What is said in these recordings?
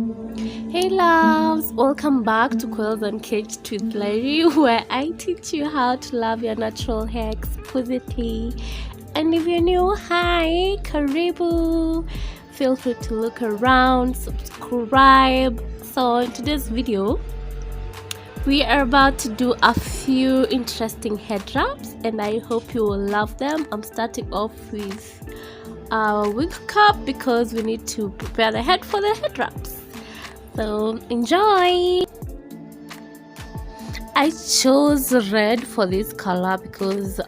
Hey loves, welcome back to Coils and Cage with Larry, where I teach you how to love your natural hair exquisitely. And if you're new, hi, karibu. Feel free to look around, subscribe. So in today's video, we are about to do a few interesting head wraps, and I hope you will love them. I'm starting off with a wig cap because we need to prepare the head for the head wraps. So enjoy! I chose red for this color because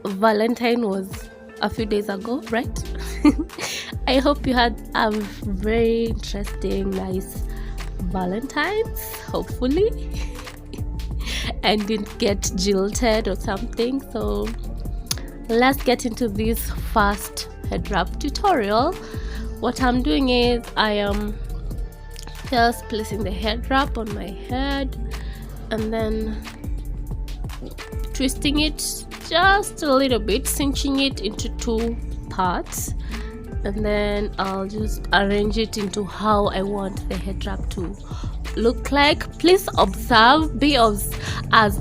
Valentine was a few days ago, right? I hope you had a very interesting, nice Valentine's, hopefully, and didn't get jilted or something. So let's get into this first head wrap tutorial. What I'm doing is I am just placing the head wrap on my head and then twisting it just a little bit, cinching it into two parts, and then I'll just arrange it into how I want the head wrap to look like. Please observe, be as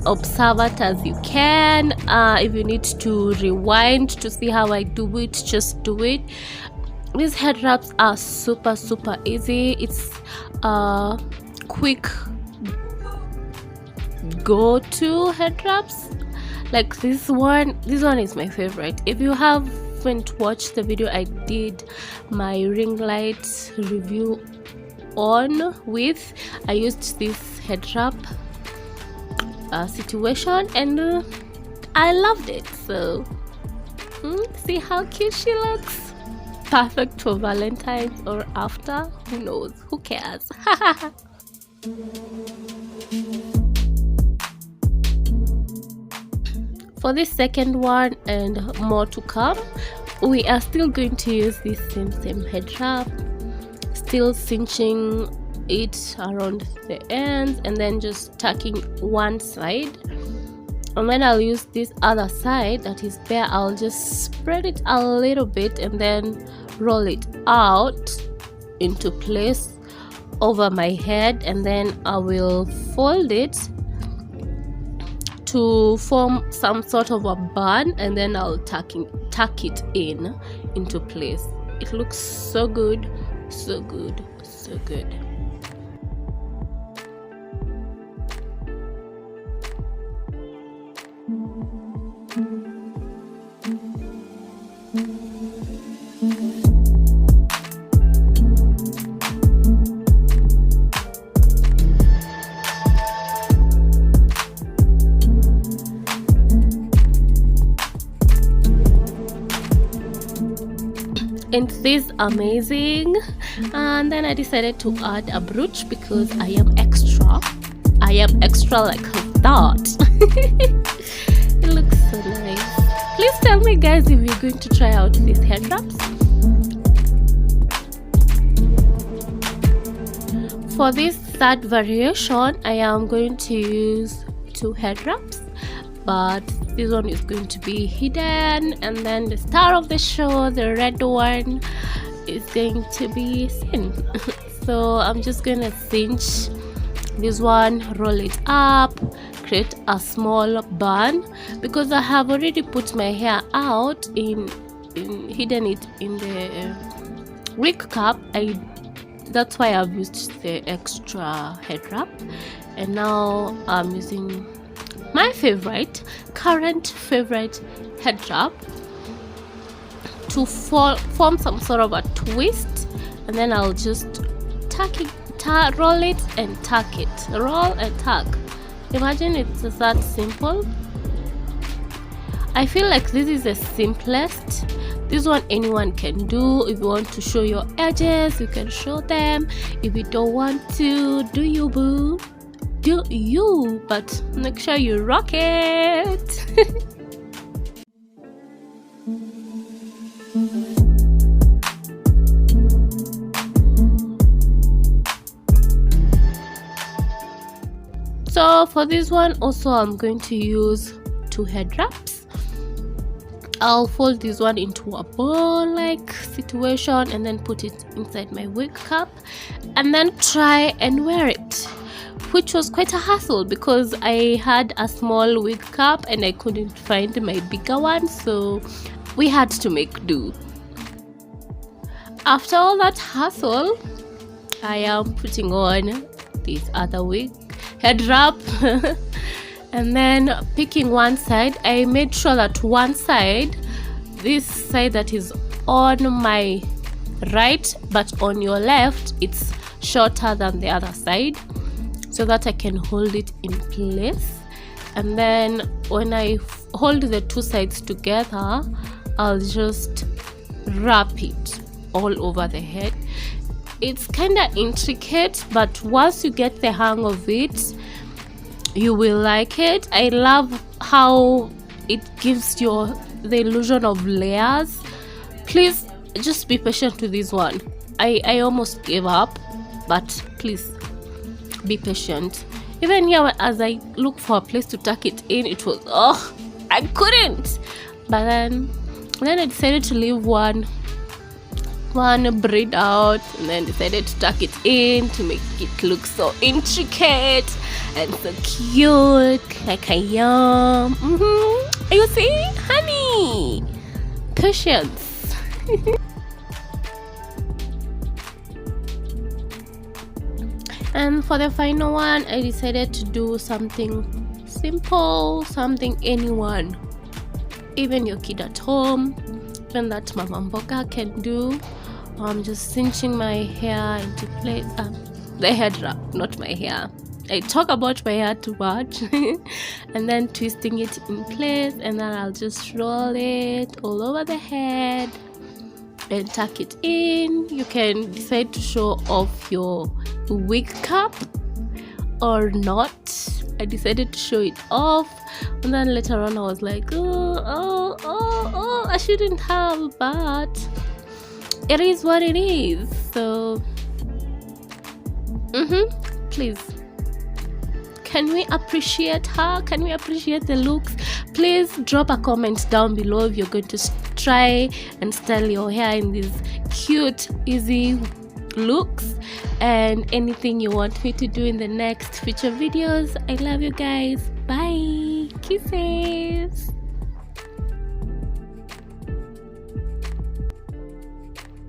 observant as you can. If you need to rewind to see how I do it, just do it. These head wraps are super easy. It's a quick go-to head wraps. Like this one is my favorite. If you haven't watched the video I did my ring light review on with, I used this head wrap situation and I loved it. So see how cute she looks. Perfect for Valentine's or after, who knows, who cares. For this second one and more to come, we are still going to use this same head wrap, still cinching it around the ends and then just tucking one side, and then I'll use this other side that is bare. I'll just spread it a little bit and then roll it out into place over my head, and then I will fold it to form some sort of a bun, and then I'll tuck it into place. It looks so good, so good, so good. And this is amazing. And then I decided to add a brooch because I am extra like that. It looks so nice. Please tell me guys if you're going to try out these head wraps. For this third variation, I am going to use two head wraps, but this one is going to be hidden, and then the star of the show, the red one, is going to be seen. So I'm just gonna cinch this one, roll it up, create a small bun because I have already put my hair out in hidden it in the wig cap. That's why I've used the extra head wrap, and now I'm using my current favorite head wrap to form some sort of a twist, and then I'll just roll it and tuck it, roll and tuck. Imagine it's that simple. I feel like this is the simplest. This one anyone can do. If you want to show your edges, you can show them. If you don't want to, do you boo? Do you, but make sure you rock it. So for this one also I'm going to use two head wraps. I'll fold this one into a ball like situation and then put it inside my wig cap and then try and wear it, which was quite a hassle because I had a small wig cap and I couldn't find my bigger one, so we had to make do. After all that hassle, I am putting on this other wig head wrap and then picking one side. I made sure that one side, this side that is on my right but on your left, it's shorter than the other side, so that I can hold it in place. And then when I hold the two sides together, I'll just wrap it all over the head. It's kind of intricate, but once you get the hang of it, you will like it. I love how it gives you the illusion of layers. Please just be patient with this one. I almost gave up, but please be patient. Even here, as I look for a place to tuck it in, it was I couldn't. But then I decided to leave one braid out and then decided to tuck it in to make it look so intricate and so cute, like I am. You see, honey, patience. And for the final one, I decided to do something simple, something anyone, even your kid at home, even that Mama Mboka can do. I'm just cinching my hair into place. The head wrap, not my hair. I talk about my hair too much. And then twisting it in place, and then I'll just roll it all over the head and tuck it in. You can decide to show off your wig cap or not. I decided to show it off, and then later on I was like, I shouldn't have, but it is what it is. So please, can we appreciate her? Can we appreciate the looks? Please drop a comment down below if you're going to try and style your hair in these cute, easy looks, and anything you want me to do in the next future videos. I love you guys. Bye. Kisses.